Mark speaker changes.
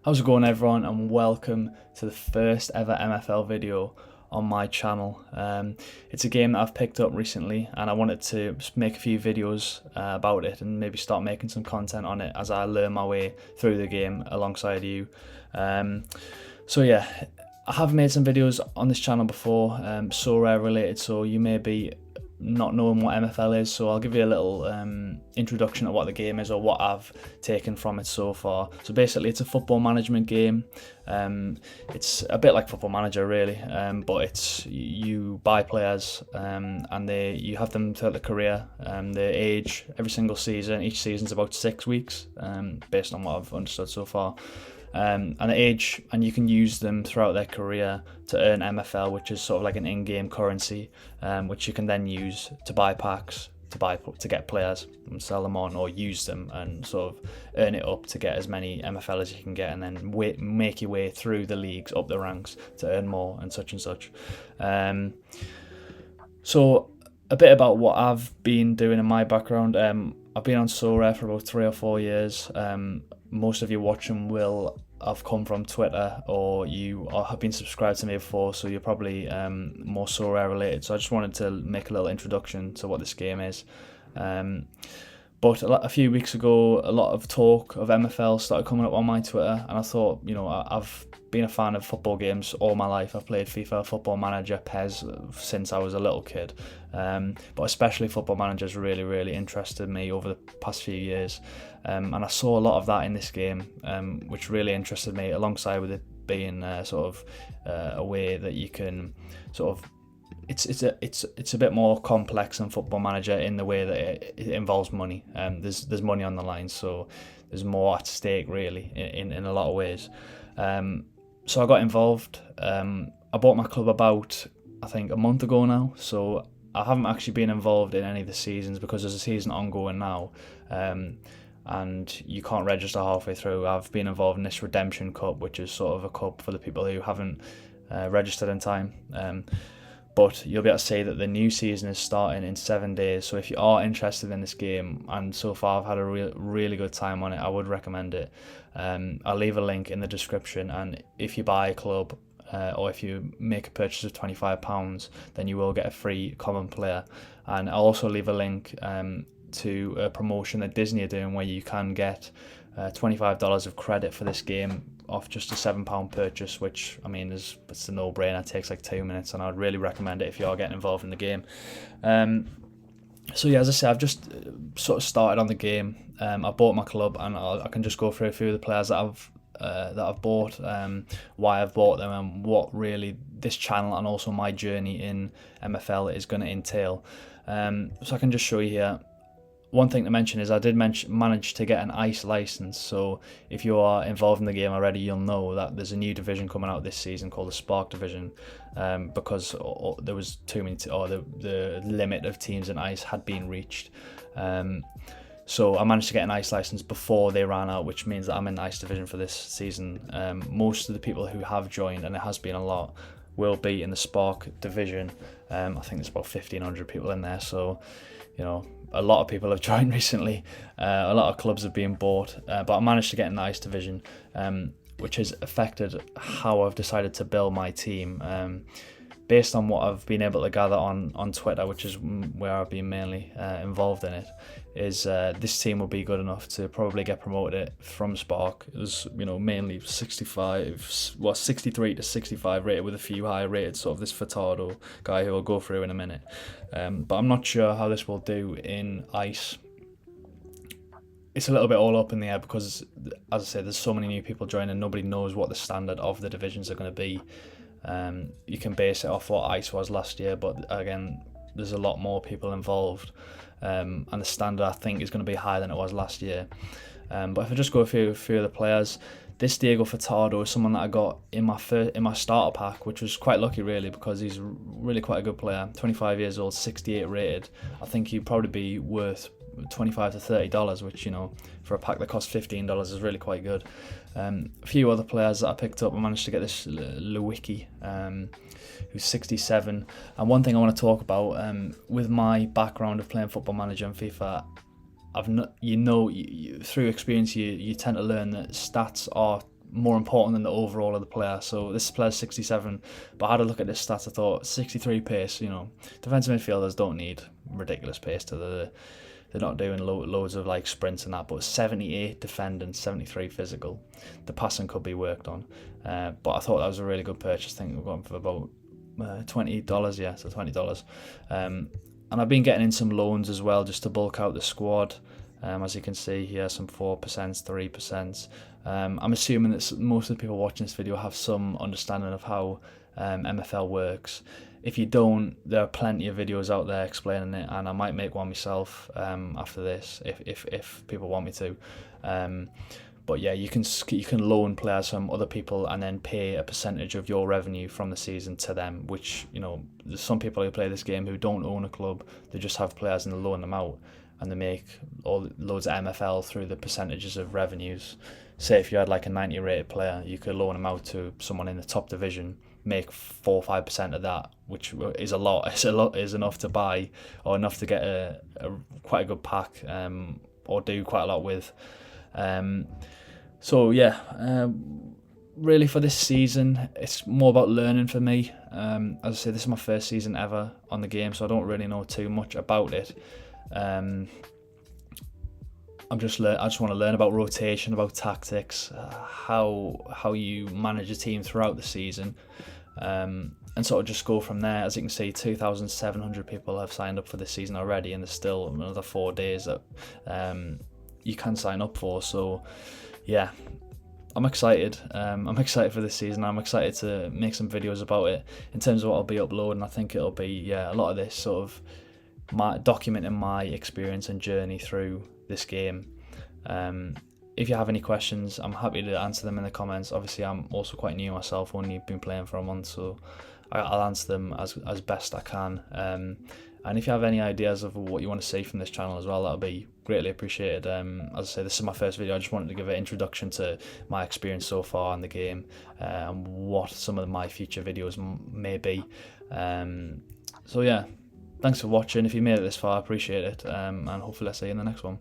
Speaker 1: How's it going, everyone, and welcome to the first ever MFL video on my channel. It's a game that I've picked up recently and I wanted to make a few videos about it and maybe start making some content on it as I learn my way through the game alongside you. So yeah, I have made some videos on this channel before, so rare related, so you may be not knowing what MFL is, so I'll give you a little introduction to what the game is or what I've taken from it so far. So basically it's a football management game. It's a bit like Football Manager really, but it's you buy players and you have them throughout the career. They age every single season. Each season's about 6 weeks, based on what I've understood so far. And the age, and you can use them throughout their career to earn MFL, which is sort of like an in-game currency, which you can then use to buy packs, to get players and sell them on, or use them and sort of earn it up to get as many MFL as you can get, and then make your way through the leagues up the ranks to earn more and such and such. So a bit about what I've been doing in my background. I've been on SoRare for about 3 or 4 years. Most of you watching will have come from Twitter, or you have been subscribed to me before, so you're probably more SoRare related. So I just wanted to make a little introduction to what this game is. But a few weeks ago, a lot of talk of MFL started coming up on my Twitter, and I thought, I've been a fan of football games all my life. I've played FIFA, Football Manager, PES since I was a little kid, but especially Football Manager has really, really interested me over the past few years, and I saw a lot of that in this game, which really interested me, alongside with it being a way that you can sort of it's a bit more complex than Football Manager in the way that it involves money. There's money on the line, so there's more at stake really in a lot of ways. So I got involved. I bought my club about, I think, a month ago now, so I haven't actually been involved in any of the seasons because there's a season ongoing now, and you can't register halfway through. I've been involved in this Redemption Cup, which is sort of a cup for the people who haven't registered in time. But you'll be able to see that the new season is starting in 7 days. So if you are interested in this game, and so far I've had a really good time on it, I would recommend it. I'll leave a link in the description, and if you buy a club or if you make a purchase of £25, then you will get a free common player. And I'll also leave a link to a promotion that Disney are doing where you can get $25 of credit for this game off just a £7 purchase, which I mean it's a no-brainer. It takes like 2 minutes, and I'd really recommend it if you are getting involved in the game. So yeah, as I say, I've just sort of started on the game. I bought my club, and I can just go through a few of the players that I've bought, why I've bought them, and what really this channel and also my journey in MFL is going to entail. So I can just show you here. One thing to mention is I did manage to get an ICE license, so if you are involved in the game already, you'll know that there's a new division coming out this season called the Spark Division, because there was too many, the limit of teams in ICE had been reached. So I managed to get an ICE license before they ran out, which means that I'm in the ICE division for this season. Most of the people who have joined, and it has been a lot, will be in the Spark Division. I think there's about 1,500 people in there, so a lot of people have joined recently. A lot of clubs have been bought, but I managed to get in the ICE division, which has affected how I've decided to build my team. Based on what I've been able to gather on Twitter, which is where I've been mainly involved in it, is this team will be good enough to probably get promoted from Spark. It was mainly 63 to 65 rated, with a few higher rated, sort of this Furtado guy who I'll go through in a minute. But I'm not sure how this will do in ICE. It's a little bit all up in the air because, as I say, there's so many new people joining, nobody knows what the standard of the divisions are going to be. You can base it off what ICE was last year, but again, there's a lot more people involved, and the standard I think is going to be higher than it was last year. But if I just go through a few of the players, this Diego Furtado is someone that I got in my starter pack, which was quite lucky really, because he's really quite a good player. 25 years old, 68 rated. I think he'd probably be worth $25 to $30, which for a pack that costs $15 is really quite good. A few other players that I picked up, I managed to get this Lewicki, who's 67. And one thing I want to talk about, with my background of playing Football Manager and FIFA, through experience you tend to learn that stats are more important than the overall of the player. So this player's 67, but I had a look at this stats. I thought 63 pace. Defensive midfielders don't need ridiculous pace. They're not doing loads of like sprints and that. But 78 defending, 73 physical. The passing could be worked on. But I thought that was a really good purchase. I think we've got him for about $20. Yeah, so $20. And I've been getting in some loans as well just to bulk out the squad. As you can see here, some 4%, 3%. I'm assuming that most of the people watching this video have some understanding of how MFL works. If you don't, there are plenty of videos out there explaining it, and I might make one myself after this if people want me to. But yeah, you can loan players from other people and then pay a percentage of your revenue from the season to them, which, there's some people who play this game who don't own a club. They just have players and they loan them out, and they make loads of MFL through the percentages of revenues. Say if you had like a 90 rated player, you could loan them out to someone in the top division, make 4 or 5% of that, which is a lot. Is enough to buy, or enough to get a quite a good pack, or do quite a lot with. So yeah, really for this season, it's more about learning for me. As I say, this is my first season ever on the game, so I don't really know too much about it. I just want to learn about rotation, about tactics, how you manage a team throughout the season, and sort of just go from there. As you can see, 2,700 people have signed up for this season already, and there's still another 4 days that you can sign up for. So yeah, I'm excited. I'm excited for this season. I'm excited to make some videos about it. In terms of what I'll be uploading, I think it'll be a lot of this sort of documenting my experience and journey through this game. If you have any questions, I'm happy to answer them in the comments. Obviously, I'm also quite new myself, only been playing for a month, so I'll answer them as best I can. And if you have any ideas of what you want to see from this channel as well, that'll be greatly appreciated. As I say, this is my first video. I just wanted to give an introduction to my experience so far in the game, and what some of my future videos may be. So yeah, thanks for watching. If you made it this far, I appreciate it, and hopefully I'll see you in the next one.